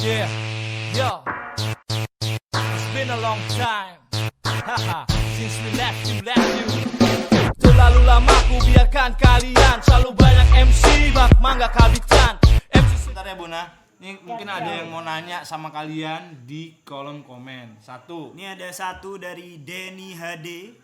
Yeah, yo, it's been a long time. Haha, since we left you. Terlalu lama ku biarkan kalian selalu banyak MC bak mangga kabitan. MC Bentar ya Bona, ini mungkin ada yang mau nanya sama kalian di kolom komen. Satu, Ini ada satu dari Denny HD.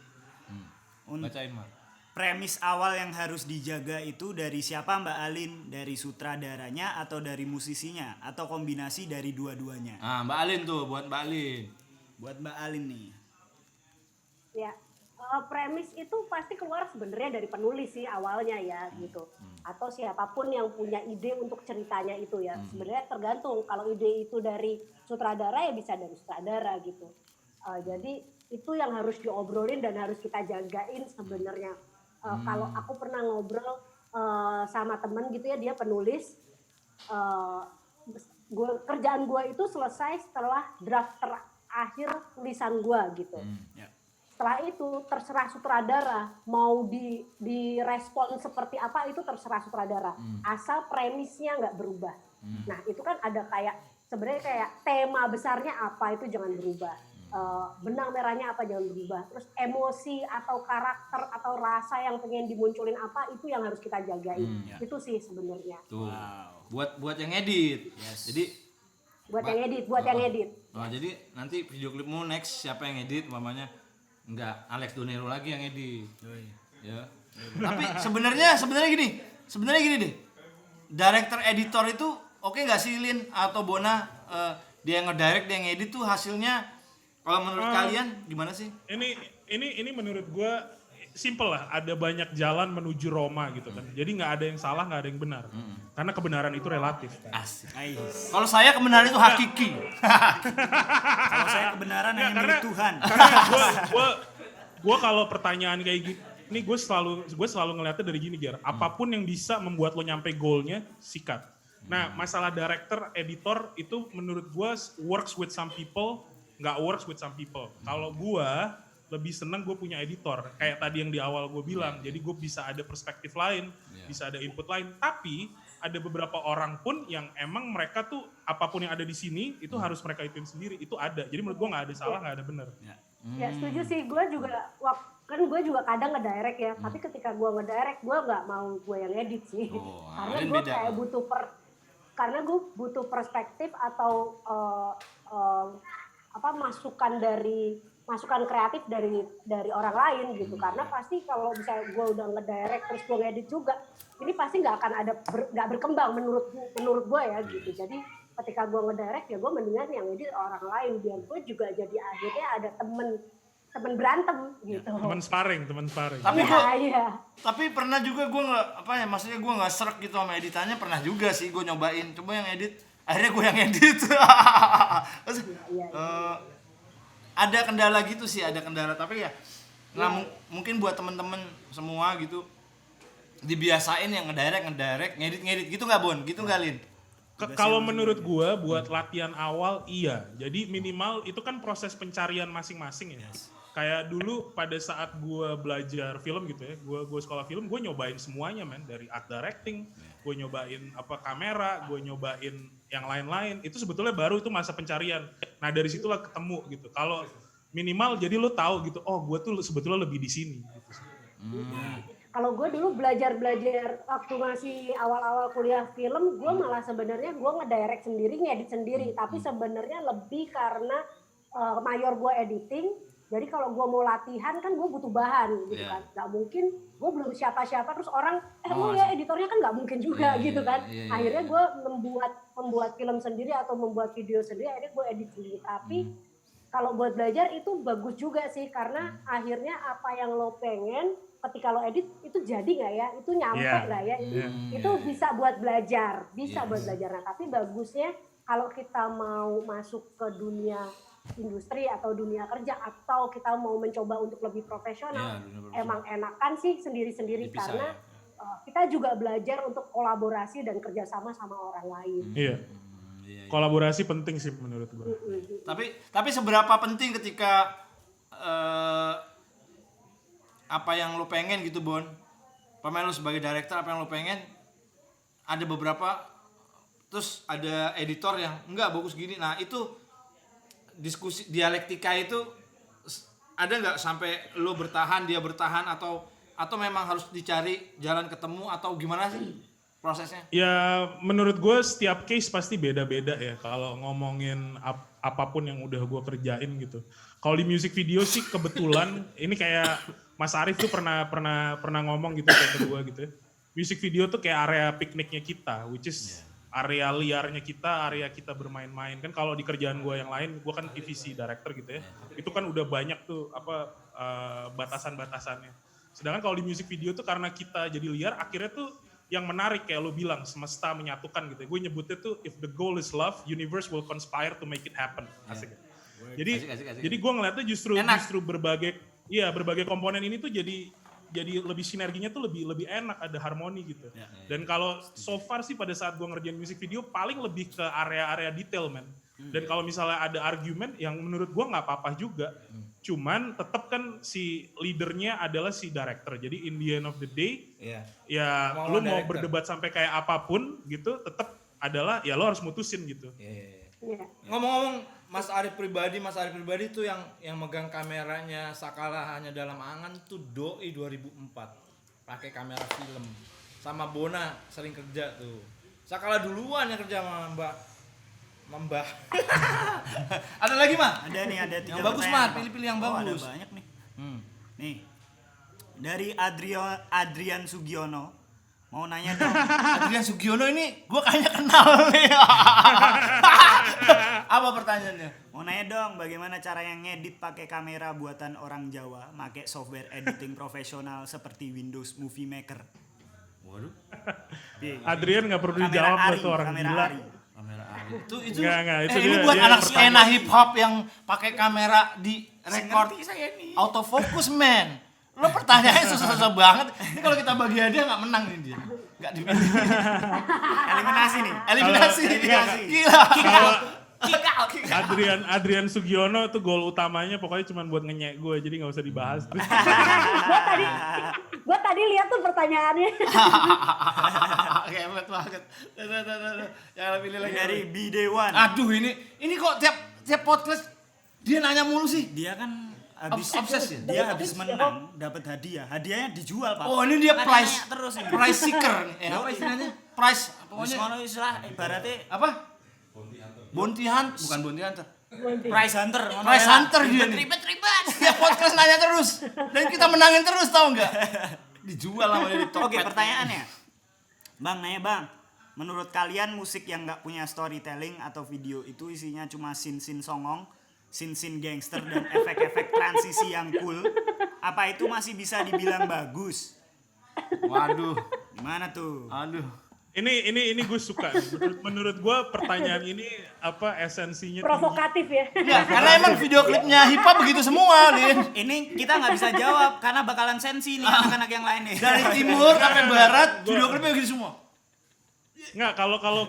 bacain Mak. Premis awal yang harus dijaga itu dari siapa Mbak Alin? Dari sutradaranya atau dari musisinya? Atau kombinasi dari dua-duanya? Nah Mbak Alin tuh, buat Mbak Alin. Buat Mbak Alin nih. Ya, premis itu pasti keluar sebenarnya dari penulis sih awalnya ya gitu. Atau siapapun yang punya ide untuk ceritanya itu ya. Sebenarnya tergantung, kalau ide itu dari sutradara ya bisa dari sutradara gitu. Jadi itu yang harus diobrolin dan harus kita jagain sebenarnya. Kalau aku pernah ngobrol sama temen gitu ya, dia penulis, kerjaan gue itu selesai setelah draft terakhir tulisan gue gitu. Ya. Setelah itu terserah sutradara mau direspon seperti apa, itu terserah sutradara, asal premisnya nggak berubah. Nah itu kan ada kayak sebenarnya kayak tema besarnya apa itu jangan berubah. Benang merahnya apa jangan berubah, terus emosi atau karakter atau rasa yang pengen dimunculin apa itu yang harus kita jagain. Itu sih sebenarnya Tuh. Wow. Buat yang edit. Yes. Jadi buat yang edit. Nah, jadi nanti video klipmu next siapa yang edit mamanya? Enggak, Alex Donero lagi yang edit. Ya. Tapi sebenarnya gini deh. Director editor itu oke nggak sih Lin atau Bona, dia yang ngedirect, dia yang edit tuh hasilnya kalau menurut kalian gimana sih? Ini menurut gue simple lah, ada banyak jalan menuju Roma gitu kan. Jadi nggak ada yang salah, nggak ada yang benar. Karena kebenaran itu relatif kan. Asik. Nice. Kalau saya kebenaran itu hakiki. Kalau saya kebenaran hanya milik Tuhan. Karena gue kalau pertanyaan kayak gini, ini gue selalu ngeliatnya dari gini Ger. Apapun yang bisa membuat lo nyampe goalnya, sikat. Nah masalah director, editor itu menurut gue works with some people, nggak works with some people. Kalau gue lebih seneng gue punya editor, kayak tadi yang di awal gue bilang. Jadi gue bisa ada perspektif lain, bisa ada input lain. Tapi ada beberapa orang pun yang emang mereka tuh apapun yang ada di sini itu harus mereka ituin sendiri. Itu ada. Jadi menurut gue nggak ada salah, nggak ada benar. Ya setuju sih, gue juga kan gue juga kadang ngedirect ya, tapi ketika gue ngedirect gue nggak mau gue yang edit sih, karena Alin gue beda. kayak butuh perspektif atau masukan kreatif dari orang lain gitu. Karena pasti kalau misalnya gue udah ngedirect terus gue ngedit juga, ini pasti nggak akan nggak berkembang menurut gue ya gitu. Jadi ketika gue ngedirect ya gue mendingan yang edit orang lain, biar gue juga jadi akhirnya ada temen berantem gitu. Teman sparring. Tapi Iya. tapi pernah juga gue maksudnya gue nggak serak gitu sama editannya, pernah juga sih gue nyobain coba yang edit, akhirnya gue yang edit. Terus, Iya. ada kendala gitu sih, tapi ya mungkin buat temen-temen semua gitu dibiasain yang ngedirect ngedit gitu nggak Bon, gitu nggak Lin? Kalau menurut gue buat latihan awal iya. Jadi minimal itu kan proses pencarian masing-masing ya. Kayak dulu pada saat gue belajar film gitu ya, gue sekolah film, gue nyobain semuanya men, dari art directing, gue nyobain kamera, gue nyobain yang lain-lain. Itu sebetulnya baru itu masa pencarian. Nah dari situlah ketemu gitu. Kalau minimal jadi lo tahu gitu, oh gue tuh sebetulnya lebih di sini. Gitu. Kalau gue dulu belajar waktu masih awal-awal kuliah film, gue malah sebenarnya gue ngedirect sendiri, ngedit sendiri. Tapi sebenarnya lebih karena mayor gue editing. Jadi kalau gue mau latihan kan gue butuh bahan gitu kan. Gak mungkin gue belum siapa-siapa terus orang lo ya editornya kan gak mungkin juga gitu kan. Akhirnya gue membuat film sendiri atau membuat video sendiri, akhirnya gue edit sendiri. Tapi kalau buat belajar itu bagus juga sih, karena akhirnya apa yang lo pengen ketika lo edit itu jadi nggak ya, itu nyampe nggak ya, itu bisa buat belajar, buat belajar. Nah tapi bagusnya kalau kita mau masuk ke dunia industri atau dunia kerja atau kita mau mencoba untuk lebih profesional, emang enakan sih sendiri-sendiri karena kita juga belajar untuk kolaborasi dan kerjasama sama orang lain. Iya. Kolaborasi penting sih menurut gue. Tapi seberapa penting ketika apa yang lo pengen gitu Bon, pemain lo sebagai director apa yang lo pengen, ada beberapa terus ada editor yang enggak bagus gini. Nah, itu diskusi dialektika itu ada nggak sampai lo bertahan, dia bertahan, atau memang harus dicari jalan ketemu, atau gimana sih prosesnya? Ya menurut gue setiap case pasti beda-beda ya kalau ngomongin apapun yang udah gue kerjain gitu. Kalau di music video sih kebetulan ini kayak Mas Arif tuh pernah ngomong gitu kayak ke gue gitu ya. Music video tuh kayak area pikniknya kita, which is area liarnya kita, area kita bermain-main. Kan kalau di kerjaan gue yang lain, gue kan TVC director gitu ya. Itu kan udah banyak tuh batasan-batasannya. Sedangkan kalau di music video tuh karena kita jadi liar, akhirnya tuh yang menarik kayak lo bilang, semesta menyatukan gitu. Gue nyebutnya tuh if the goal is love, universe will conspire to make it happen. Asik. Jadi gue ngeliatnya justru berbagai komponen ini tuh jadi lebih sinerginya tuh lebih enak, ada harmoni gitu. Dan kalau so far sih pada saat gue ngerjain music video paling lebih ke area-area detail men. Dan kalau misalnya ada argumen yang menurut gue nggak apa-apa juga. Cuman tetap kan si leadernya adalah si director. Jadi in the end of the day ya lu mau berdebat sampai kayak apapun gitu tetap adalah ya lo harus mutusin gitu. Ngomong-ngomong Mas Arif pribadi tuh yang megang kameranya Sakala Hanya Dalam Angan tuh Doi 2004 pakai kamera film, sama Bona sering kerja tuh. Sakala duluan yang kerja sama Mbak. Ada lagi mah? Ada 3 yang bagus mah, pilih-pilih yang bagus. Ada banyak nih. Nih dari Adrian Sugiono mau nanya dong. Adrian Sugiono ini gue kayaknya kenal nih. Apa pertanyaannya? Mau nanya dong, bagaimana cara yang ngedit pakai kamera buatan orang Jawa, pakai software editing profesional seperti Windows Movie Maker? Waduh. Adrian nggak perlu dijawab tuh orang gila. Kamera Ari. Itu Nggak, itu ini dia- buat dia anak pertanyaan. skena hip hop yang pakai kamera di record Saya nih. autofocus man. Lo pertanyaannya susah-susah banget. Ini kalau kita bagi hadiah nggak menang nih dia. Nggak dipilih. Eliminasi nih. Eliminasi. Eliminasi. Gila. Adrian Sugiono tuh goal utamanya pokoknya cuma buat ngenyek gue, jadi nggak usah dibahas. Gue tadi lihat tuh pertanyaannya. Hebat banget. Yang pilih lagi Dari B-Day1. Aduh ini kok tiap podcast dia nanya mulu sih. Dia kan habis Obses ya? dia habis menang dapat hadiah. Hadiahnya dijual, Pak. Oh, ini dia Kan price nanya terus ini. price seeker. Apa istilahnya? Price Pokoknya pokoknya istilah ibaratnya apa? Bounty Hunter. Bukan Bounty Hunter. prize hunter. Prize hunter dia nih. Ribet. Dia podcast nanya terus dan kita menangin terus, tau nggak? Dijual sama dia di Tokped. Oke, pertanyaannya. Bang, nanya Bang. Menurut kalian musik yang nggak punya storytelling atau video itu isinya cuma scene-scene songong, scene-scene gangster dan efek-efek transisi yang cool, apa itu masih bisa dibilang bagus? Waduh. Gimana tuh? Aduh. Ini gue suka. Menurut gue pertanyaan ini esensinya tinggi. Provokatif ya. Ya, karena emang video klipnya hip hop begitu semua, Lin. Ini kita nggak bisa jawab karena bakalan sensi nih anak-anak yang lain nih. Dari timur sampai barat, video klipnya begitu semua. Nggak,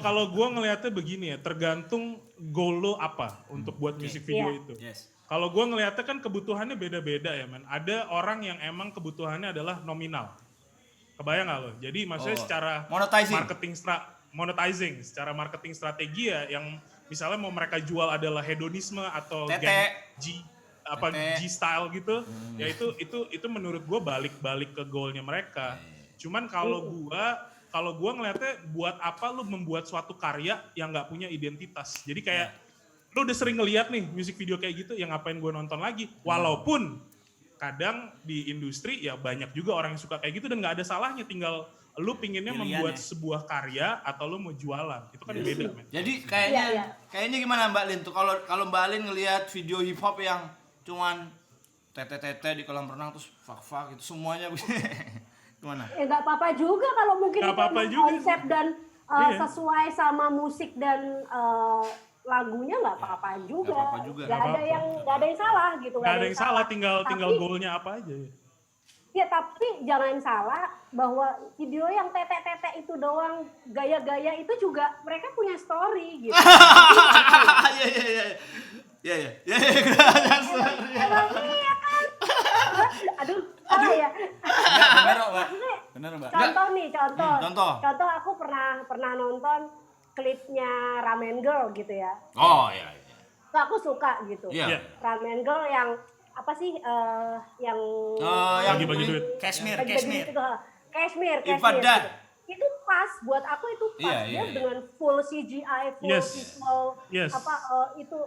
kalau gue ngelihatnya begini ya, tergantung goal lo apa untuk buat music video itu. Yes. Kalau gue ngelihatnya kan kebutuhannya beda-beda ya men. Ada orang yang emang kebutuhannya adalah nominal. Kebayang nggak lo? Jadi maksudnya secara Monetizing. secara marketing strategi ya yang misalnya mau mereka jual adalah hedonisme atau Tete. G style gitu. Ya itu menurut gue balik ke goalnya mereka. Cuman kalau gue ngelihatnya buat apa lu membuat suatu karya yang nggak punya identitas. Jadi kayak lu udah sering ngeliat nih music video kayak gitu, yang ngapain gue nonton lagi. Walaupun kadang di industri ya banyak juga orang yang suka kayak gitu dan nggak ada salahnya, tinggal lu pinginnya membuat sebuah karya atau lu mau jualan. Itu kan beda men. Jadi kayaknya gimana Mbak Lin tuh kalau Mbak Lin ngelihat video hip hop yang cuman tete di kolam renang terus fak itu semuanya gimana? Ya nggak apa-apa juga kalau mungkin Nggak itu apa-apa emang juga konsep sih. dan Iya. sesuai sama musik dan lagunya nggak apa-apa juga. Nggak apa-apa juga. Nggak ada yang salah gitu. Nggak ada yang salah, tinggal Tapi- goalnya apa aja ya. Ya tapi jangan salah bahwa video yang tete-tete itu doang, gaya-gaya itu juga mereka punya story gitu. Iya. Emang iya kan? Aduh, salah ya. Bener, Mbak. Bener, Mbak. Contoh nih, contoh. Contoh. Contoh aku pernah nonton klipnya Ramen Girl gitu ya. Oh iya. Itu aku suka gitu. Iya. Iya. Ramen Girl yang apa sih yang Yang Bagi-bagi duit. Cashmere. Cashmere Ibadah. gitu. Itu pas buat aku itu pas Iya, dia iya. dengan full CGI, full Yes. visual Yes. itu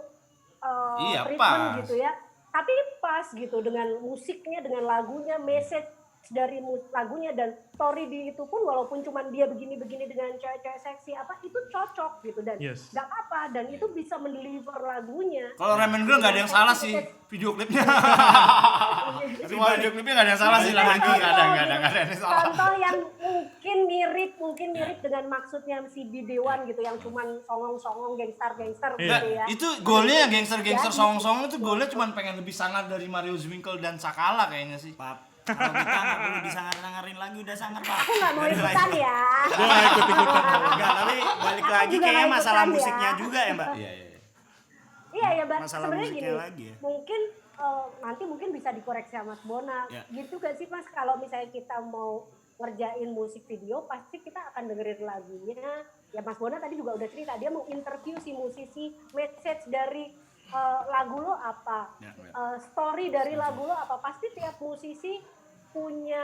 Iya, treatment pas. gitu ya. Tapi pas gitu dengan musiknya, dengan lagunya, message dari lagunya dan story di itu pun walaupun cuman dia begini-begini dengan cewek-cewek seksi apa itu cocok gitu dan Yes. nggak apa dan itu bisa mendeliver lagunya. Kalau Ramen Girl nggak ada yang salah sih video klipnya. Semua video klipnya nggak ada yang salah sih. Nggak ada yang salah. Contoh yang mungkin mirip dengan maksudnya si Bidewan gitu yang cuman songong-songong gangster Iya. gitu ya. Itu golnya yang gangster Jadi. songong-songong itu golnya cuma pengen lebih sangar dari Mario Zwinkel dan Sakala kayaknya sih. Pak, kalau kita nggak perlu disangar-sangarin lagi, udah sangar Pak. Aku nggak mau ikutan ya. Gue gak ikut-ikutan. Enggak, tapi balik Aku lagi juga kayaknya nggak masalah ikutan musiknya ya. juga ya Mbak. Iya. Iya ya, Mbak. Masalah Sebenarnya musiknya gini, lagi ya. mungkin nanti mungkin bisa dikoreksi sama Mas Bona. Ya. Gitu gak sih Mas kalau misalnya kita mau ngerjain musik video, pasti kita akan dengerin lagunya. Ya Mas Bona tadi juga udah cerita, dia mau interview si musisi, message dari lagu lo apa, Ya. story dari lagu lo apa. Pasti tiap musisi punya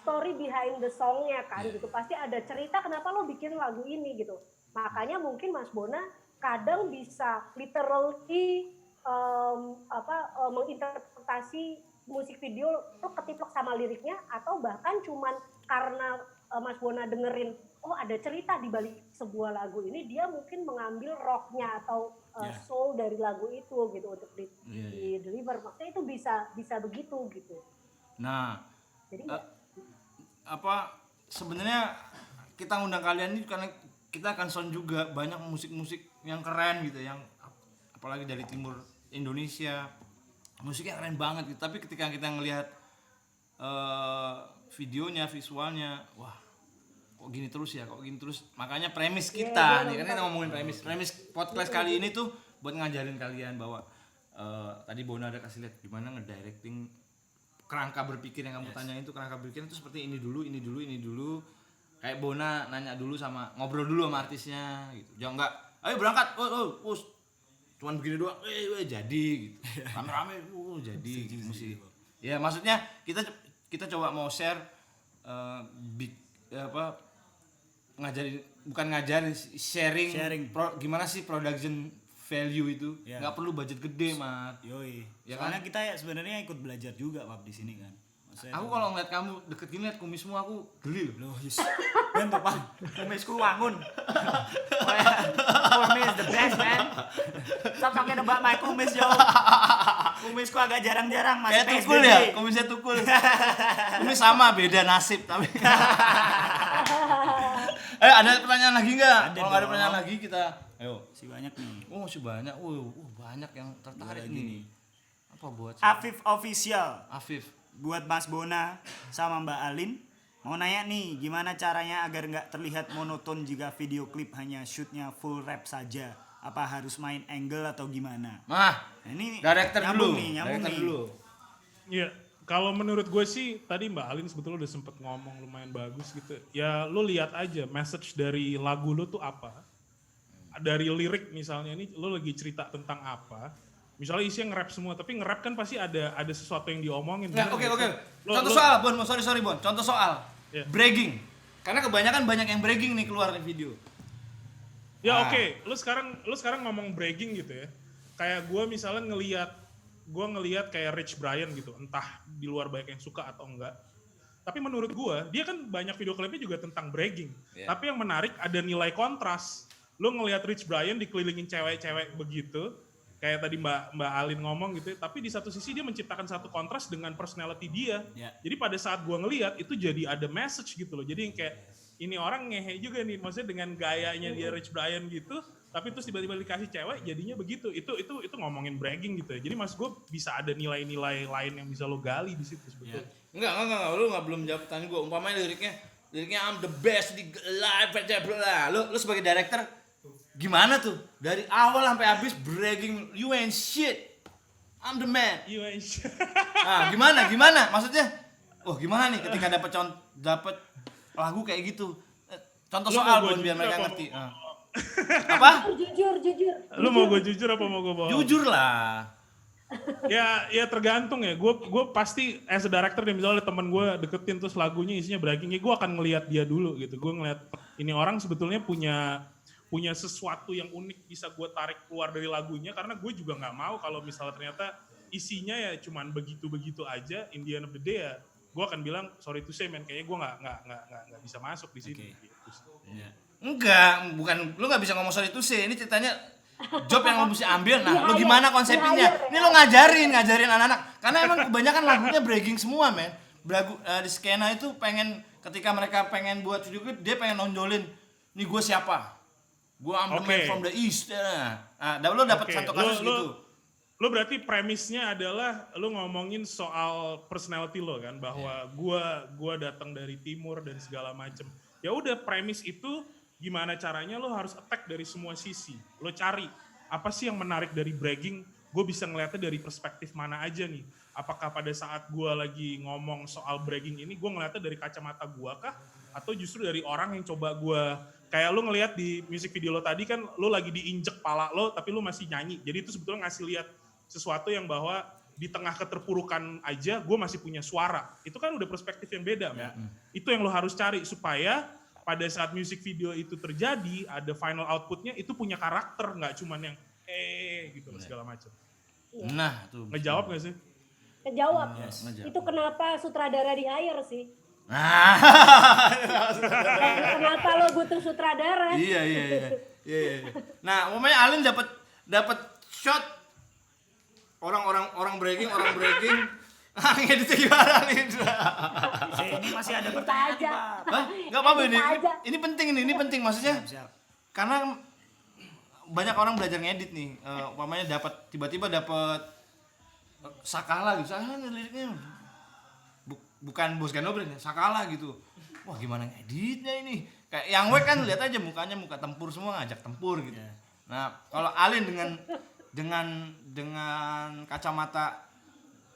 story behind the songnya kan gitu. Pasti ada cerita kenapa lo bikin lagu ini gitu. Makanya mungkin Mas Bona kadang bisa literally menginterpretasi musik video lo ketiplok sama liriknya atau bahkan cuman karena Mas Bona dengerin oh ada cerita di balik sebuah lagu ini dia mungkin mengambil rocknya atau soul dari lagu itu gitu untuk di deliver. Maksudnya itu bisa begitu gitu. Nah, Jadi sebenarnya kita ngundang kalian ini karena kita akan sound juga banyak musik-musik yang keren gitu, yang apalagi dari timur Indonesia musiknya keren banget gitu. Tapi ketika kita ngelihat videonya, visualnya, wah kok gini terus ya, makanya premis kita nih, kan kita ngomongin premis podcast kali ini tuh buat ngajarin kalian bahwa tadi Bona ada kasih lihat gimana ngedirecting kerangka berpikir yang kamu tanyain itu, kerangka berpikir itu seperti ini dulu. Kayak Bona nanya dulu ngobrol dulu sama artisnya gitu. Jangan enggak, ayo berangkat, cuman begini doang, jadi gitu. Rame-rame, jadi gitu mesti. Ya maksudnya kita coba mau share sharing. Gimana sih production value itu, nggak perlu budget gede Mat. Yoi. Ya Soalnya kan? kita ya sebenarnya ikut belajar juga Pak di sini kan. Maksudnya Aku kalau ngeliat kamu deket gini, liat kumismu aku geli loh. loh, yes. Ben tuh Pak, kumisku wangun. Kumis the best man. Stop talking about my kumis yo. Kumisku agak jarang-jarang masih Kayak tukul ya, kumisnya tukul. Kumis sama, beda nasib tapi. Ada pertanyaan lagi nggak? Ada Kalau nggak ada dong. pertanyaan lagi kita, ayo. Si banyak nih. Oh masih banyak, banyak yang tertarik Lagi nih. nih. Apa buat Afif Official Afif? buat Mas Bona sama Mbak Alin mau nanya nih gimana caranya agar nggak terlihat monoton jika video klip hanya shootnya full rap saja, apa harus main angle atau gimana? Nah, Ini director nyambung dulu. nyambung Director nih. dulu. Iya, kalau menurut gue sih tadi Mbak Alin sebetulnya udah sempet ngomong lumayan bagus gitu. Ya lu lihat aja message dari lagu lu tuh apa. Dari lirik misalnya ini lu lagi cerita tentang apa. Misalnya isinya nge-rap semua, tapi nge-rap kan pasti ada sesuatu yang diomongin. Nggak, bener oke. nggak sih? Contoh soal, Bon. Sorry, Bon. Contoh soal. Iya. Bragging. Karena kebanyakan banyak yang bragging nih keluar di video. Ya Ah. oke, lu sekarang ngomong bragging gitu ya. Kayak gue misalnya ngelihat kayak Rich Brian gitu, entah di luar banyak yang suka atau enggak. Tapi menurut gue, dia kan banyak video klipnya juga tentang bragging. Yeah. Tapi yang menarik ada nilai kontras. Lu ngelihat Rich Brian dikelilingin cewek-cewek begitu, kayak tadi Mbak Alin ngomong gitu. Tapi di satu sisi dia menciptakan satu kontras dengan personality dia. Yeah. Jadi pada saat gue ngelihat itu jadi ada message gitu loh. Jadi yang kayak ini orang ngehe juga nih, maksudnya dengan gayanya dia Rich Brian gitu, tapi terus tiba-tiba dikasih cewek jadinya begitu. Itu ngomongin bragging gitu ya. Jadi mas gue bisa ada nilai-nilai lain yang bisa lo gali di situ sebetulnya. Enggak, lu belum jawab pertanyaan gue. Umpamanya liriknya I'm the best di live, bla. Lu sebagai director gimana tuh? Dari awal sampai habis bragging, you ain't shit. I'm the man. You ain't shit. Ah, gimana? Maksudnya, gimana nih ketika dapat lagu kayak gitu? Contoh Lu soal mau Bon gua biar juga mereka apa ngerti. Apa? Jujur. Lu mau gue jujur apa mau gue bohong? Jujur lah. Ya tergantung ya. Gue pasti as a director nih, misalnya temen gue deketin terus lagunya isinya bragging, ya gue akan ngelihat dia dulu gitu. Gue ngeliat ini orang sebetulnya punya sesuatu yang unik bisa gue tarik keluar dari lagunya, karena gue juga nggak mau kalau misalnya ternyata isinya ya cuman begitu-begitu aja. In the end of the day ya gue akan bilang sorry to say man, kayaknya gue nggak bisa masuk di sini. Gitu. Enggak, bukan lu nggak bisa ngomong sorry itu sih. Ini ceritanya job yang lu mesti ambil. Nah, lu Di-hire, gimana konsepnya? di-hire, Ini lu ngajarin anak-anak. Karena emang kebanyakan lagunya bragging semua, men. Di skena itu pengen ketika mereka pengen buat video klip, dia pengen nonjolin, nih gue siapa? Gue I'm the man from the east. Nah, lu dapat satu kasus gitu. Lo berarti premisnya adalah lo ngomongin soal personality lo kan, bahwa gua datang dari timur dan segala macem. Ya udah, premis itu gimana caranya lo harus attack dari semua sisi. Lo cari apa sih yang menarik dari bragging, gue bisa ngeliatnya dari perspektif mana aja nih. Apakah pada saat gue lagi ngomong soal bragging ini, gue ngeliatnya dari kacamata gue kah? Atau justru dari orang yang coba gue, kayak lo ngeliat di music video lo tadi kan, lo lagi diinjek pala lo tapi lo masih nyanyi. Jadi itu sebetulnya ngasih lihat sesuatu yang bahwa di tengah keterpurukan aja gue masih punya suara. Itu kan udah perspektif yang beda. Ya. Itu yang lo harus cari supaya pada saat music video itu terjadi, ada final outputnya itu punya karakter, nggak cuman yang gitu segala macam. Nah, tuh. Ngejawab nggak sih? Kejawab. Itu kenapa sutradara di hire sih? Kenapa lo butuh sutradara? Iya. Nah, umumnya Alin dapat shot orang bragging. Ngeditnya gimana nih? Ini masih ada Kita pertanyaan aja. Pak. Hah? Enggak apa-apa ini. Aja. Ini penting maksudnya. Siap. Karena banyak orang belajar ngedit nih. Umpamanya tiba-tiba dapat Sakala gitu. Sakala liriknya bukan Bos Ganobren ya, Sakala gitu. Wah, gimana ngeditnya ini? Kayak yang Wek kan lihat aja mukanya muka tempur semua, ngajak tempur gitu. Nah, kalau Alin dengan kacamata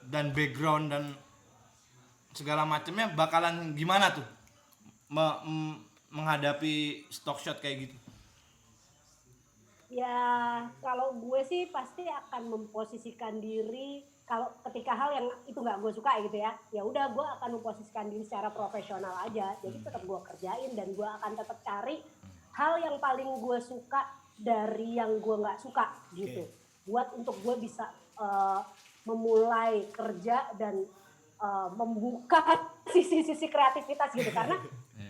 dan background dan segala macamnya bakalan gimana tuh menghadapi stock shot kayak gitu? Ya kalau gue sih pasti akan memposisikan diri, kalau ketika hal yang itu nggak gue suka gitu ya udah gue akan memposisikan diri secara profesional aja. Jadi tetap gue kerjain dan gue akan tetap cari hal yang paling gue suka dari yang gue nggak suka gitu. Buat untuk gue bisa memulai kerja dan membuka sisi-sisi kreativitas gitu, karena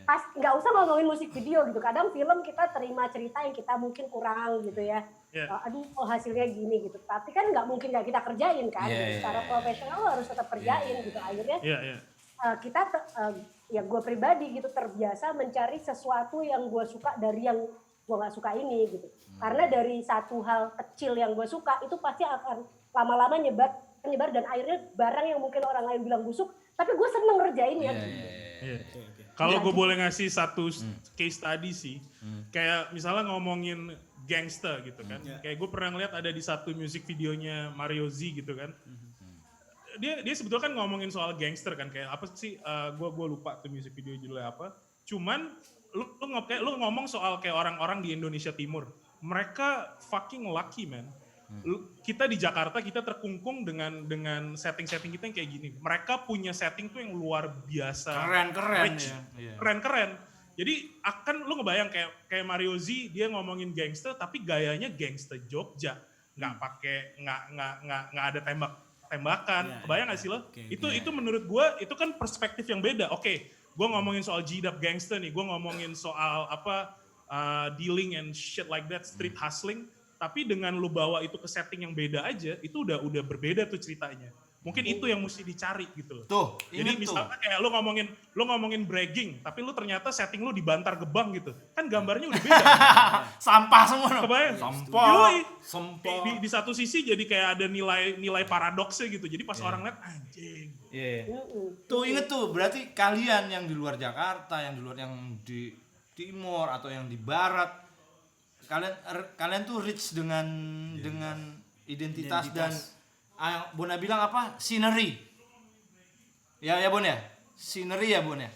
pas nggak usah ngomongin musik video gitu, kadang film kita terima cerita yang kita mungkin kurang gitu ya, hasilnya gini gitu, tapi kan nggak mungkin nggak kita kerjain kan, secara profesional lo harus tetap kerjain gitu, akhirnya kita ya gue pribadi gitu terbiasa mencari sesuatu yang gue suka dari yang gue nggak suka ini gitu, karena dari satu hal kecil yang gue suka itu pasti akan lama-lama nyebar dan akhirnya barang yang mungkin orang lain bilang busuk tapi gue seneng ngerjainnya. Kalau gue boleh ngasih satu case study sih, kayak misalnya ngomongin gangster gitu kan, kayak gue pernah ngeliat ada di satu music videonya Mario Z gitu kan, dia sebetulnya kan ngomongin soal gangster kan, kayak apa sih, gue lupa tuh music video judulnya apa, cuman lu ngomong soal kayak orang-orang di Indonesia Timur, mereka fucking lucky man. Kita di Jakarta kita terkungkung dengan setting-setting kita yang kayak gini. Mereka punya setting tuh yang luar biasa. Keren ya. Keren. Jadi akan lu ngebayang kayak Mario Z, dia ngomongin gangster tapi gayanya gangster Jogja. Nggak ada tembakan. Kebayang nggak sih lo? Itu menurut gua itu kan perspektif yang beda. Oke, gua ngomongin soal G-Dub gangster nih, gua ngomongin soal dealing and shit like that, street hustling. Tapi dengan lu bawa itu ke setting yang beda aja, itu udah berbeda tuh ceritanya. Mungkin itu yang mesti dicari gitu loh. Tuh, jadi misalnya kayak lu ngomongin bragging, tapi lu ternyata setting lu di Bantar Gebang gitu. Kan gambarnya udah beda. Sampah semua. Kebayang? Sampah. Di satu sisi jadi kayak ada nilai paradoksnya gitu. Jadi pas orang lihat anjing. Tuh inget tuh, berarti kalian yang di luar Jakarta, yang di timur atau yang di barat, kalian tuh rich dengan identitas dan Bona bilang apa? Scenery. Ya Bon ya? Scenery ya Bon ya?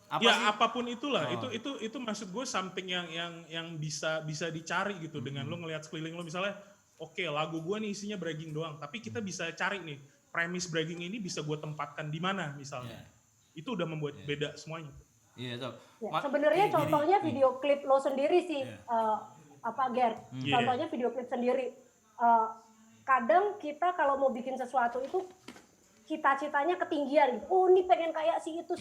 Apa ya sih? apapun itulah, itu maksud gue something yang bisa dicari gitu dengan lo ngelihat sekeliling lo misalnya, oke, lagu gue nih isinya bragging doang, tapi kita bisa cari nih premis bragging ini bisa gue tempatkan di mana misalnya, itu udah membuat beda semuanya. Iya tuh. Ya, sebenarnya contohnya video klip lo sendiri sih, Ger. Contohnya video klip sendiri. Kadang kita kalau mau bikin sesuatu itu cita-citanya ketinggian gitu. Oh, ini pengen kayak si itu.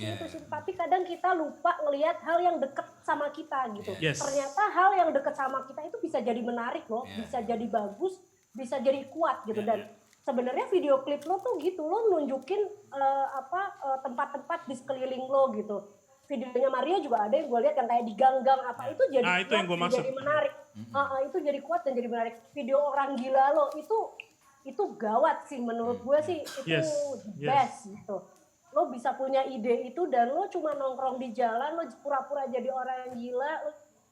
Tapi kadang kita lupa ngelihat hal yang deket sama kita gitu. Yes. Ternyata hal yang deket sama kita itu bisa jadi menarik loh, bisa jadi bagus, bisa jadi kuat gitu. Dan sebenarnya video klip lo tuh gitu, lo nunjukin tempat-tempat di sekeliling lo gitu. Videonya Mario juga ada yang gue lihat yang kayak di gang-gang apa itu jadi itu yang gue maksud. jadi menarik. Itu jadi kuat dan jadi menarik. Video orang gila lo itu gawat sih menurut gue sih, itu the best gitu. Lo bisa punya ide itu dan lo cuma nongkrong di jalan, lo pura-pura jadi orang yang gila,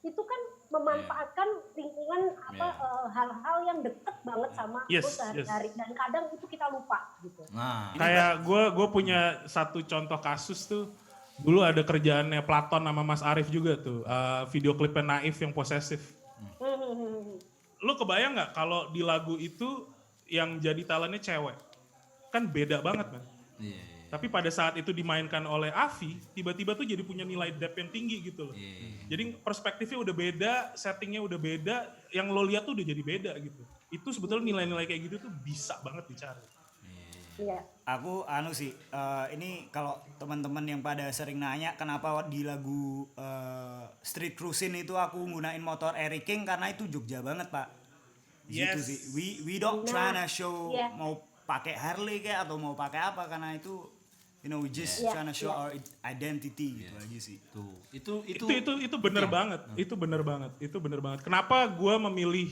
itu kan memanfaatkan lingkungan hal-hal yang deket banget sama lo sehari-hari dan kadang itu kita lupa gitu. Nah, Kayak gue punya satu contoh kasus tuh, dulu ada kerjaannya Platon sama Mas Arif juga tuh, video klipnya Naif yang posesif. Lo kebayang nggak kalau di lagu itu yang jadi talentnya cewek? Kan beda banget kan. Tapi pada saat itu dimainkan oleh Avi, tiba-tiba tuh jadi punya nilai depth yang tinggi gitu loh. Jadi perspektifnya udah beda, settingnya udah beda, yang lo lihat tuh udah jadi beda gitu. Itu sebetulnya nilai-nilai kayak gitu tuh bisa banget dicari. Iya. Aku ini kalau teman-teman yang pada sering nanya kenapa di lagu Street Cruisin itu aku gunain motor Eric King, karena itu Jogja banget, Pak. Gitu sih. We don't tryna show mau pakai Harley kayak atau mau pakai apa, karena itu we just tryna show our identity gitu aja sih. Itu bener banget. Itu bener banget. Kenapa gue memilih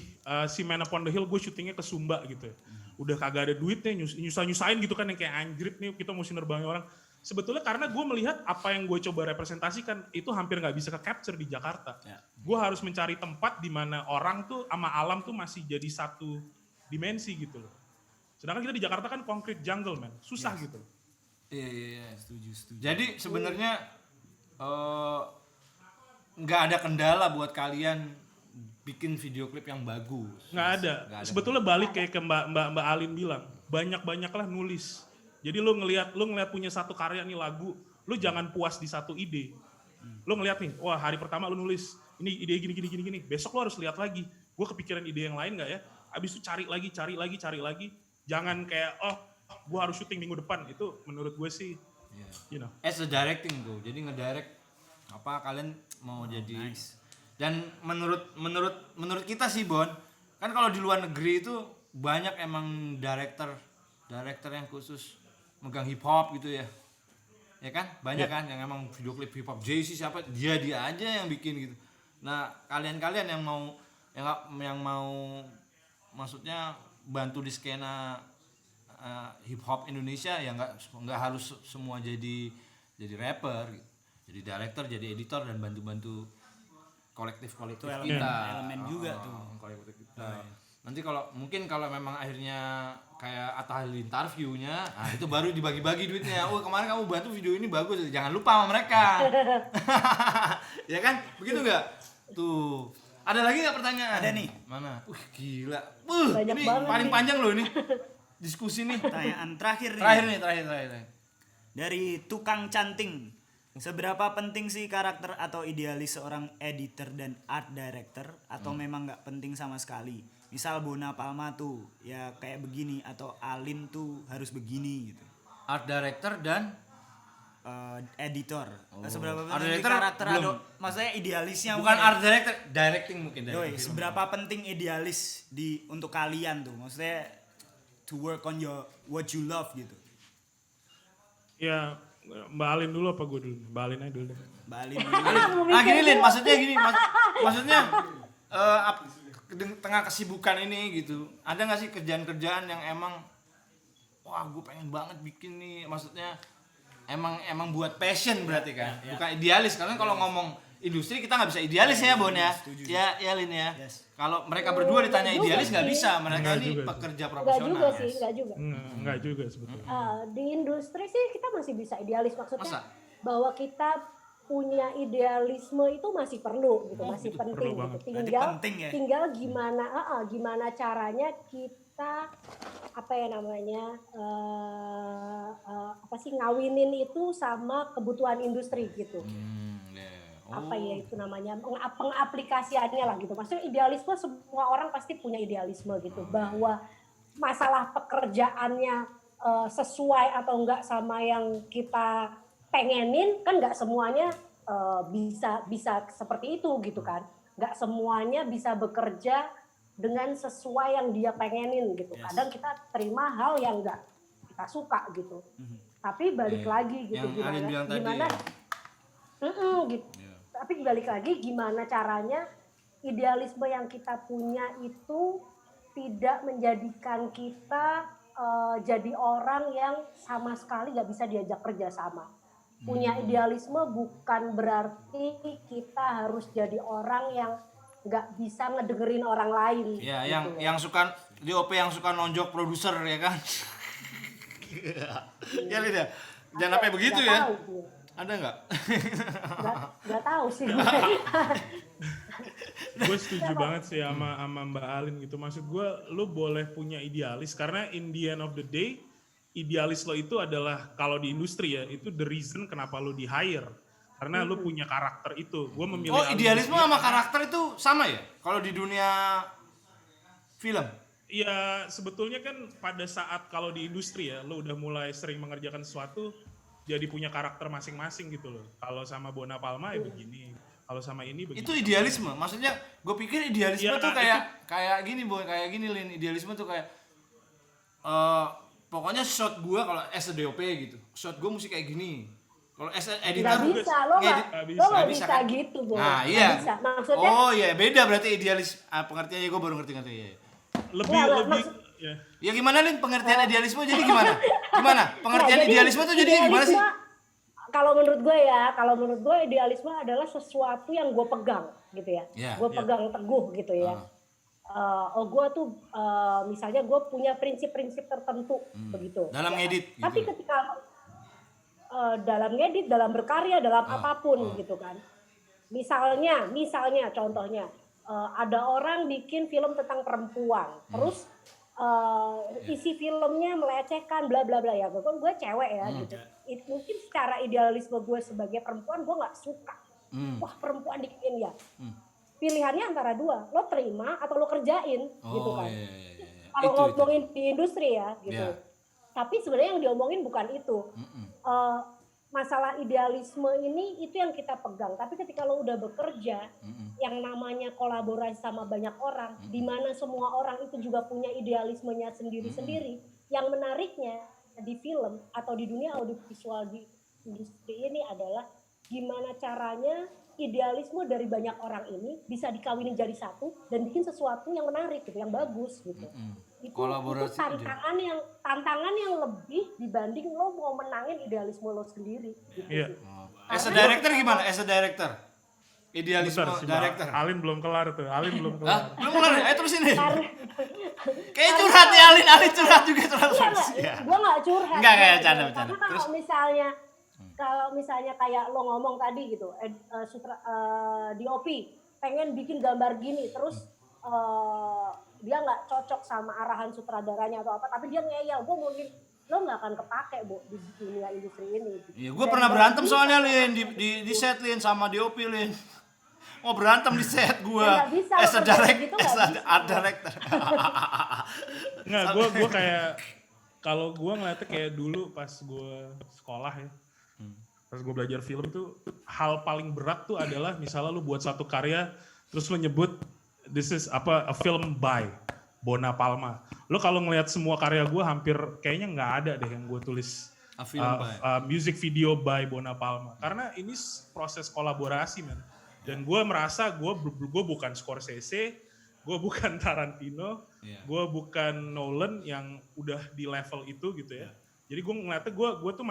si Man Upon the Hill, gue syutingnya ke Sumba gitu ya. Udah kagak ada duitnya, nyusahin gitu kan, yang kayak anjrit nih kita mesti nerbangin orang. Sebetulnya karena gue melihat apa yang gue coba representasikan itu hampir nggak bisa ke-capture di Jakarta. Gue harus mencari tempat di mana orang tuh sama alam tuh masih jadi satu dimensi gitu loh. Sedangkan kita di Jakarta kan concrete jungle, man. Susah gitu loh. Iya. Setuju. Jadi sebenarnya nggak ada kendala buat kalian bikin video klip yang bagus. Nggak ada. Sebetulnya balik kayak ke Mbak Alin bilang, banyak-banyaklah nulis. Jadi lu ngelihat punya satu karya nih lagu, lu jangan puas di satu ide. Lu ngelihat nih, wah hari pertama lu nulis, ini ide gini. Besok lu harus lihat lagi, gue kepikiran ide yang lain nggak ya? Abis itu cari lagi. Jangan kayak, gue harus syuting minggu depan. Itu menurut gue sih, As a directing tuh, jadi ngedirect apa kalian mau jadi. Dan menurut kita sih Bon, kan kalau di luar negeri itu banyak emang director yang khusus megang hip hop gitu ya kan, banyak kan yang emang video klip hip hop. Jay-Z siapa, dia aja yang bikin gitu. Nah kalian yang mau maksudnya bantu di skena hip hop Indonesia ya, nggak harus semua jadi rapper gitu. Jadi director, jadi editor dan bantu kolektif kita, elemen juga tuh kolektif kita. Nanti kalau memang akhirnya kayak Atta Halilintar view-nya, itu baru dibagi-bagi duitnya. Oh kemarin kamu bantu video ini bagus, jangan lupa sama mereka. Ya kan, begitu nggak? Tuh, ada lagi nggak pertanyaan? Ada nih. Mana? Gila. Ini banget paling nih. panjang loh ini. Diskusi nih. Pertanyaan terakhir nih. Terakhir. Dari Tukang Canting. Seberapa penting sih karakter atau idealis seorang editor dan art director, atau memang nggak penting sama sekali? Misal Bona Palma tuh ya kayak begini, atau Alin tuh harus begini gitu. Art director dan Editor. Seberapa Art penting director karakter belum. atau maksudnya idealisnya? Bukan mungkin. art director, directing mungkin. Seberapa penting idealis untuk kalian tuh? Maksudnya to work on what you love gitu. Ya Mbak Alin dulu apa gue dulu? Mbak Alin aja dulu deh. Mbak Alin dulu. Gini Lin, maksudnya gini, maksudnya tengah kesibukan ini gitu, ada nggak sih kerjaan-kerjaan yang emang wah gue pengen banget bikin nih, maksudnya emang buat passion berarti kan, bukan idealis. Karena kalau ngomong industri kita nggak bisa idealis ya Bon ya, ya Lin ya. Kalau mereka berdua ditanya idealis nggak bisa, mereka ini pekerja profesional. Enggak juga sebetulnya. Di industri sih kita masih bisa idealis, maksudnya bahwa kita punya idealisme itu masih perlu gitu, masih itu penting perlu gitu. banget. Berarti penting ya? Tinggal gimana caranya kita apa ya namanya apa sih ngawinin itu sama kebutuhan industri gitu. Apa ya itu namanya pengaplikasiannya lah gitu. Maksudnya idealisme semua orang pasti punya idealisme gitu, bahwa masalah pekerjaannya sesuai atau enggak sama yang kita pengenin kan nggak semuanya bisa seperti itu gitu kan. Nggak semuanya bisa bekerja dengan sesuai yang dia pengenin gitu. Kadang kita terima hal yang nggak kita suka gitu. Tapi balik lagi gitu Yang Alin bilang tadi gimana ya. gitu. Tapi balik lagi gimana caranya idealisme yang kita punya itu tidak menjadikan kita jadi orang yang sama sekali nggak bisa diajak kerja sama. Punya idealisme bukan berarti kita harus jadi orang yang nggak bisa ngedengerin orang lain. Ya, gitu yang suka di OP yang suka nonjok produser ya kan. Ya Lida, jangan sampai begitu Nggak ya. tahu gue. Ada nggak? Nggak tahu sih. Gue setuju banget sih sama Mbak Alin gitu. Maksud gue, lu boleh punya idealis karena in the end of the day, idealis lo itu adalah kalau di industri ya, itu the reason kenapa lu di hire. Karena lu punya karakter itu. Gue memilih Oh, Alin idealisme Lutfi sama karena- karakter itu sama ya? Kalau di dunia film? Iya, sebetulnya kan pada saat kalau di industri ya, lo udah mulai sering mengerjakan sesuatu, jadi punya karakter masing-masing gitu loh. Kalau sama Bona Palma ya begini, kalau sama ini begini. Itu idealisme. Maksudnya gue pikir idealisme Ya, tuh kayak gini Boy, kayak gini Lin. Idealisme tuh kayak pokoknya shot gue kalau as a DOP gitu. Shot gue mesti kayak gini. Kalau as a editor Nggak bisa, lo nggak bisa kan? gitu, Bo. Nah, Nggak iya. bisa. Maksudnya Oh iya, beda berarti idealis. Pengertiannya gue baru ngerti ya. Lebih, ya. Ya gimana Lin pengertian idealisme jadi gimana? Gimana? Pengertian Nah, jadi idealisme tuh jadi gimana sih? idealisme, kalau menurut gue idealisme adalah sesuatu yang gue pegang gitu ya. Ya, Gue pegang teguh gitu ya. Gue tuh misalnya gue punya prinsip-prinsip tertentu begitu. Dalam ya. ngedit gitu. Tapi ketika dalam ngedit, dalam berkarya, dalam apapun gitu kan. Misalnya contohnya ada orang bikin film tentang perempuan, terus isi filmnya melecehkan bla bla bla ya. Gue cewek ya gitu. Mungkin secara idealisme gue sebagai perempuan gue nggak suka. Wah perempuan dikitin ya. Pilihannya antara dua, lo terima atau lo kerjain gitu kan. Iya. Kalau Itu. ngomongin di industri ya gitu. Iya. Tapi sebenarnya yang diomongin bukan itu. Masalah idealisme ini itu yang kita pegang. Tapi ketika lo udah bekerja, yang namanya kolaborasi sama banyak orang, di mana semua orang itu juga punya idealismenya sendiri-sendiri. Yang menariknya di film atau di dunia audiovisual di industri ini adalah gimana caranya idealisme dari banyak orang ini bisa dikawinin jadi satu dan bikin sesuatu yang menarik gitu, yang bagus gitu. Itu Kolaborasi tantangan yang lebih dibanding lo mau menangin idealisme lo sendiri gitu Iya. sih. As a director gimana? As a director? Idealisme Bentar sih, director. Mbak. Alin belum kelar tuh. Alin belum Hah? kelar. Belum kelar ya? Ayo terusin deh. Karena Kayak curhat nih Alin curhat juga curhat. iya, gue nggak curhat. Enggak, Gua canda. Karena Terus? kalau misalnya kayak lo ngomong tadi gitu, DOP pengen bikin gambar gini, terus dia nggak cocok sama arahan sutradaranya atau apa, tapi dia ngeyel, gue mungkin lo nggak akan kepake Bu di dunia industri ini. Gitu. Iya, gue pernah berantem soalnya Lin di set Lin sama DOP Lin. Mau berantem di set gue. Ya, nggak bisa, As a lo kerja director, gitu as nggak a bisa. art director. Nggak, gue kayak kalau gue ngeliatnya kayak dulu pas gue sekolah ya, pas gue belajar film tuh hal paling berat tuh adalah misalnya lu buat satu karya terus lu nyebut this is a film by Bona Palma. Lu kalau ngeliat semua karya gue hampir kayaknya nggak ada deh yang gue tulis A film by. music video by Bona Palma karena ini proses kolaborasi men. Dan gue merasa gue bukan Scorsese, gue bukan Tarantino, gue bukan Nolan yang udah di level itu gitu ya. Jadi gue ngeliatnya gue tuh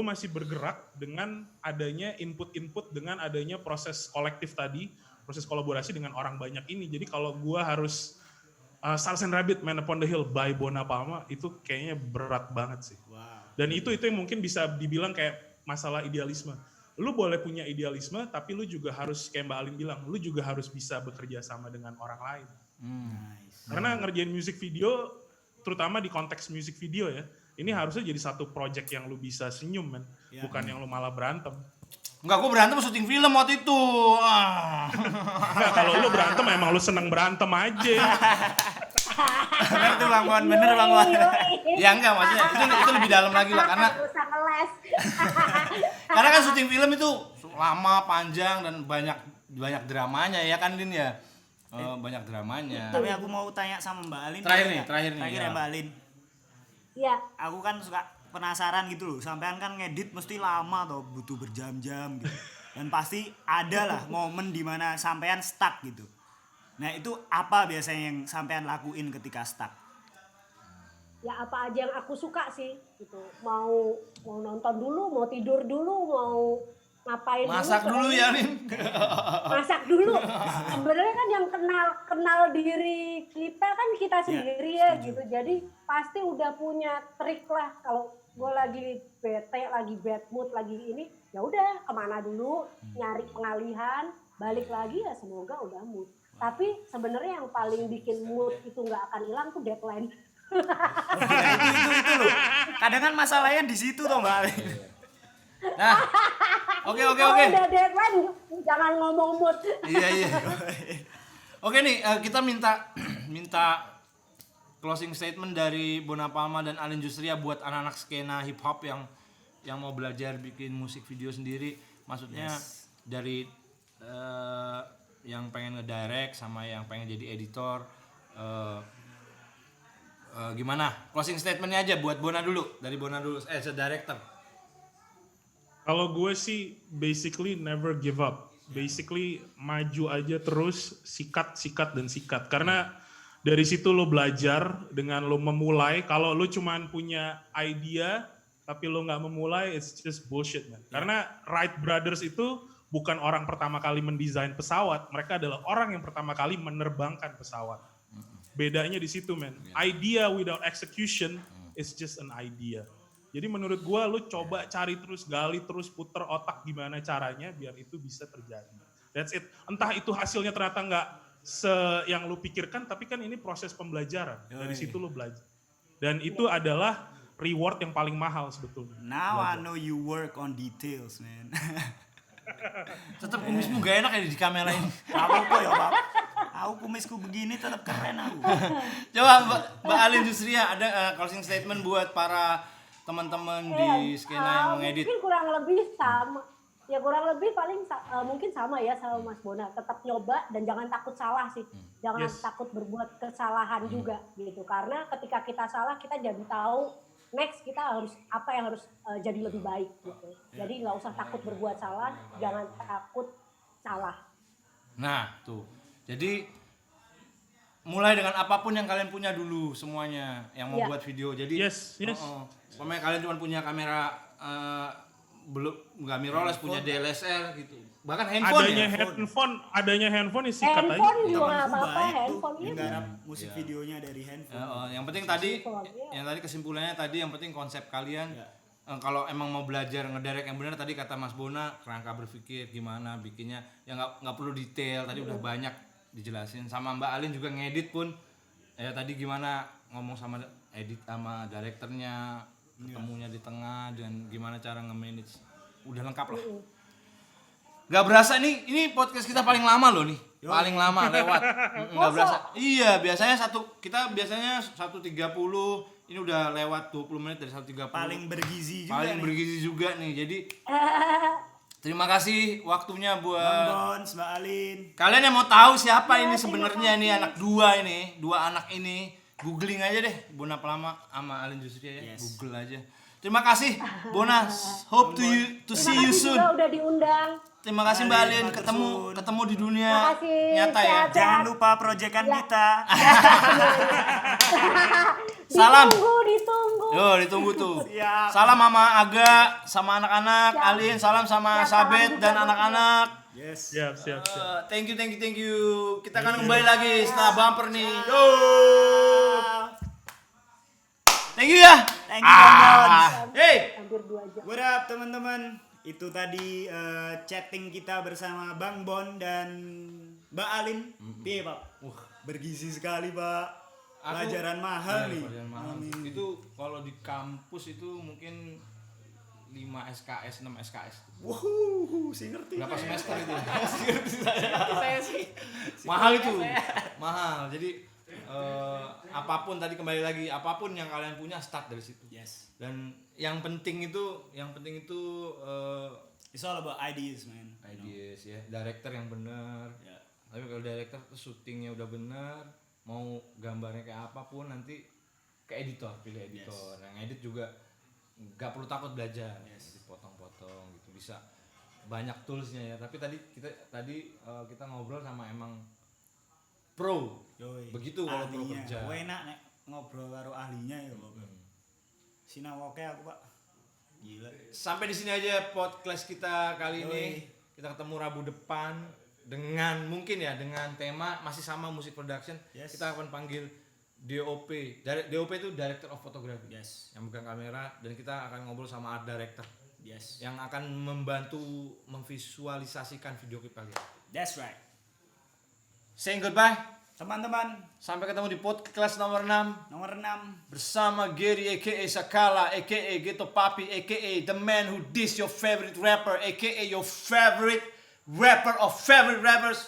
masih bergerak dengan adanya input-input, dengan adanya proses kolektif tadi, proses kolaborasi dengan orang banyak ini. Jadi kalau gue harus Stars and Rabbit, Man Upon the Hill by Bona Palma itu kayaknya berat banget sih. Dan itu yang mungkin bisa dibilang kayak masalah idealisme. lu boleh punya idealisme, tapi lu juga harus kayak Mbak Alin bilang, lu juga harus bisa bekerja sama dengan orang lain. Karena ngerjain music video, terutama di konteks music video ya, ini harusnya jadi satu project yang lu bisa senyum men, bukan yang lu malah berantem. Enggak, gue berantem syuting film waktu itu. Nah, kalau lu berantem emang lu seneng berantem aja. Bener tuh Bang Bon, bener Bang Bon. Ya enggak, maksudnya itu lebih dalam lagi lah karena Usah ngeles. karena kan syuting film itu lama, panjang dan banyak dramanya ya kan Din ya. Banyak dramanya. Tapi aku mau tanya sama Mbak Alin. Terakhir nih, Terakhir ya. ya Mbak Alin. Iya. Aku kan suka penasaran gitu loh. Sampean kan ngedit mesti lama atau butuh berjam-jam gitu. Dan pasti ada lah momen dimana sampean stuck gitu. Nah itu apa biasanya yang sampean lakuin ketika stuck? Ya apa aja yang aku suka sih gitu. Mau nonton dulu, mau tidur dulu, mau ngapain Masak dulu pokoknya. ya Lin. Masak dulu. Sebenarnya kan yang kenal diri kita kan kita sendiri ya gitu. Jadi pasti udah punya trik lah kalau gue lagi bete, lagi bad mood, lagi ini ya udah kemana dulu nyari pengalihan, balik lagi ya semoga udah mood. Tapi sebenarnya yang paling bikin mood itu nggak akan hilang tuh deadline. itu loh. Kadang kan masalahnya di situ toh Mbak Alin. Nah. Oke. Kalau udah deadline jangan ngomong mood. Iya. Oke nih, kita minta closing statement dari Bona Palma dan Alin Justria buat anak-anak skena hip hop yang mau belajar bikin musik video sendiri. Maksudnya dari yang pengen ngedirect sama yang pengen jadi editor. Gimana? Closing statementnya aja buat Bona dulu, dari Bona dulu. Director. Kalau gue sih basically never give up. Basically maju aja terus, sikat. Karena dari situ lo belajar dengan lo memulai. Kalau lo cuman punya idea tapi lo nggak memulai, it's just bullshit man. Karena Wright Brothers itu bukan orang pertama kali mendesain pesawat. Mereka adalah orang yang pertama kali menerbangkan pesawat. Bedanya di situ man. Idea without execution is just an idea. Jadi menurut gue lu coba cari terus, gali terus, puter otak gimana caranya biar itu bisa terjadi. That's it. Entah itu hasilnya ternyata nggak yang lu pikirkan, tapi kan ini proses pembelajaran. Dari situ lu belajar. Dan itu adalah reward yang paling mahal sebetulnya. Now I know you work on details man. Tetap kumismu gak enak ya di kamera ini. Aku kok ya Pak. Aku kumisku begini tetap keren aku. Coba Mbak Alin Justria ada closing statement buat para teman-teman di skena yang mengedit. Mungkin kurang lebih sama. Ya kurang lebih paling mungkin sama ya sama Mas Bona. Tetap nyoba dan jangan takut salah sih. Jangan takut berbuat kesalahan juga gitu. Karena ketika kita salah kita jadi tahu next kita harus apa yang harus jadi lebih baik gitu. Jadi nggak usah takut berbuat salah, jangan takut salah. Nah tuh, jadi mulai dengan apapun yang kalian punya dulu semuanya yang mau buat video. Jadi pokoknya kalian cuma punya kamera belum nggak mirrorless, punya DSLR gitu. Bahkan handphone adanya handphone ya sikat aja. Handphone juga nggak apa-apa, handphone ini. Menggarap musik videonya dari handphone. yang penting tadi kesimpulannya tadi yang penting konsep kalian. Kalau emang mau belajar ngedirect yang benar tadi kata Mas Bona, kerangka berpikir gimana bikinnya, ya nggak perlu detail, tadi udah banyak dijelasin. Sama Mbak Alin juga ngedit pun ya tadi gimana ngomong sama edit sama direkturnya, ketemunya di tengah dan gimana cara nge-manage, udah lengkap lah. Gak berasa ini podcast kita paling lama loh nih. Paling lama lewat. Gak berasa. Iya, kita biasanya 1.30, ini udah lewat 20 menit dari 1.30. Paling bergizi juga Paling nih. bergizi juga nih. Jadi terima kasih waktunya buat Bang Bons, Mbak Alin. kalian yang mau tahu siapa ini sebenarnya nih anak dua anak ini. Googling aja deh Bona Palma sama Alin Justria ya. Google aja. Terima kasih Bona. Hope to see you soon. Juga udah diundang. Terima kasih Mbak Alin, ketemu di dunia Makasih, nyata ya. sehat. Jangan lupa proyekan kita. Salam. Ditunggu. Yo, ditunggu tuh. Siap. Salam sama Aga, sama anak-anak. Alin, salam sama Sabet dan anak-anak. Yes. Siap. Thank you. Kita akan kembali lagi setelah bumper nih. Yo. Thank you ya. Thank you Bang Bons. Hey. Hampir 2 jam. What up teman-teman? Itu tadi chatting kita bersama Bang Bon dan Mbak Alin. Piye, Pak? Bergizi sekali, Pak. Pelajaran mahal nih. Pelajaran mahal. Itu kalau di kampus itu mungkin 5 SKS, 6 SKS. Si ngerti. Berapa semester itu? Saya sih. Mahal itu. Mahal. Jadi apapun tadi kembali lagi, apapun yang kalian punya start dari situ. Yes. Dan yang penting itu It's all about ideas, man. ideas ya, director yang benar. Ya. Tapi kalau director tuh syutingnya udah benar, mau gambarnya kayak apapun nanti ke editor, pilih editor. Yang edit juga nggak perlu takut belajar, dipotong-potong gitu, bisa banyak toolsnya ya. Tapi tadi kita ngobrol sama emang pro. Yoi. Begitu kalau pro Ahlinya. kerja. Enak nek ngobrol karo ahlinya ya, Pak. Sinawoke aku, Pak. Gila. Sampai di sini aja podcast kita kali ini. Yoi. Kita ketemu Rabu depan dengan dengan tema masih sama musik production. Yes. Kita akan panggil DOP. DOP itu Director of Photography. Yes. Yang megang kamera, dan kita akan ngobrol sama art director Yes. yang akan membantu memvisualisasikan video klip kalian. That's right. Saying goodbye. Teman-teman, Sampai ketemu di podcast nomor 6 nomor 6. bersama Gary aka Sakala aka Ghetto Papi aka the man who diss your favorite rapper aka your favorite rapper of favorite rappers.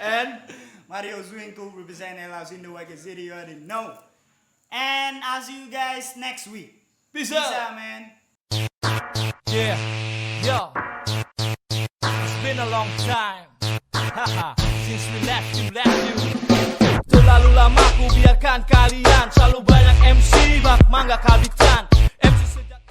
And Mario Zwinko representing LS in the Wagon City, you already know. And I'll see you guys next week. peace Peace out. out, man. Yeah, yo. It's been a long time. Haha, since we left you. Terlalu lama ku biarkan kalian. Selalu banyak MC, bak mangga kabitan. MC sejak